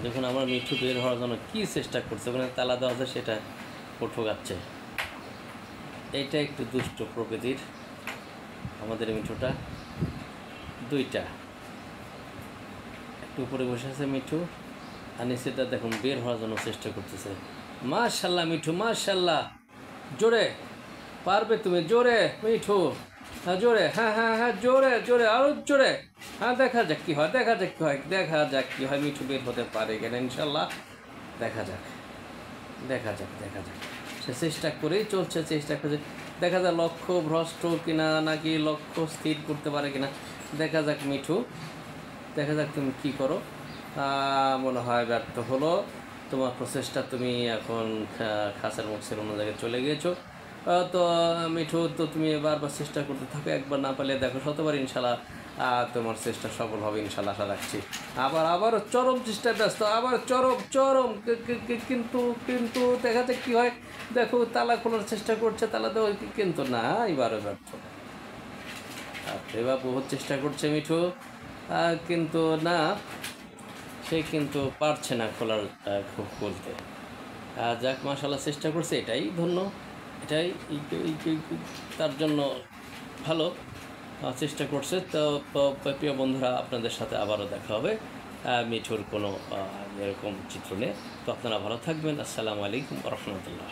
দেখুন আমার মিঠু বের হওয়ার জন্য কী চেষ্টা করছে, ওখানে তালা দেওয়া আছে সেটা ঠোকাচ্ছে। এইটা একটু দুষ্ট প্রকৃতির আমাদের মিঠুটা। দুইটা একটু উপরে বসে আছে মিঠু, আর নিচেটা দেখুন বের হওয়ার জন্য চেষ্টা করতেছে। মাশাল্লাহ মিঠু, মাশাল্লাহ, জোরে পারবে তুমি, জোরে মিঠু, হ্যাঁ জোরে, হ্যাঁ হ্যাঁ হ্যাঁ জোরে জোরে, আরও জোরে। হ্যাঁ দেখা যাক কী হয়, দেখা যাক কী হয়, দেখা যাক কী হয়, মিঠু বের হতে পারে কিনা ইনশাল্লাহ। দেখা যাক দেখা যাক দেখা যাক, সে চেষ্টা করেই চলছে, চেষ্টা করছে। দেখা যাক লক্ষ্য ভ্রষ্ট কিনা, নাকি লক্ষ্য স্থির করতে পারে কিনা। দেখা যাক মিঠু, দেখা যাক তুমি কী করো। মনে হয় ব্যর্থ হলো তোমার প্রচেষ্টা, তুমি এখন খাঁচার মুখ ছেড়ে অন্য জায়গায় চলে গিয়েছো। তো মিঠু, তো তুমি বারবার চেষ্টা করতে থাকো, একবার না পারলে দেখো শতবার ইনশাল্লাহ তোমার চেষ্টা সফল হবে ইনশাল্লাহ, আশা রাখছি। আবারও চরম চেষ্টায় ব্যস্ত, আবার চরম চরম, কিন্তু কিন্তু দেখা যাক কী হয়। দেখো তালা খোলার চেষ্টা করছে, তালা দেওয়া, কিন্তু না, এবারও ব্যর্থ। এবার বহুত চেষ্টা করছে মিঠু, কিন্তু না, সে কিন্তু পারছে না খোলার, খুলতে। যাক মাশাআল্লাহ, চেষ্টা করছে, এটাই ধন্য, এটাই তার জন্য ভালো, চেষ্টা করছে। তো প্রিয় বন্ধুরা, আপনাদের সাথে আবারও দেখা হবে মিঠুর কোনো এরকম চিত্র নিয়ে। তো আপনারা ভালো থাকবেন। আসসালামু আলাইকুম ওয়া রাহমাতুল্লাহ।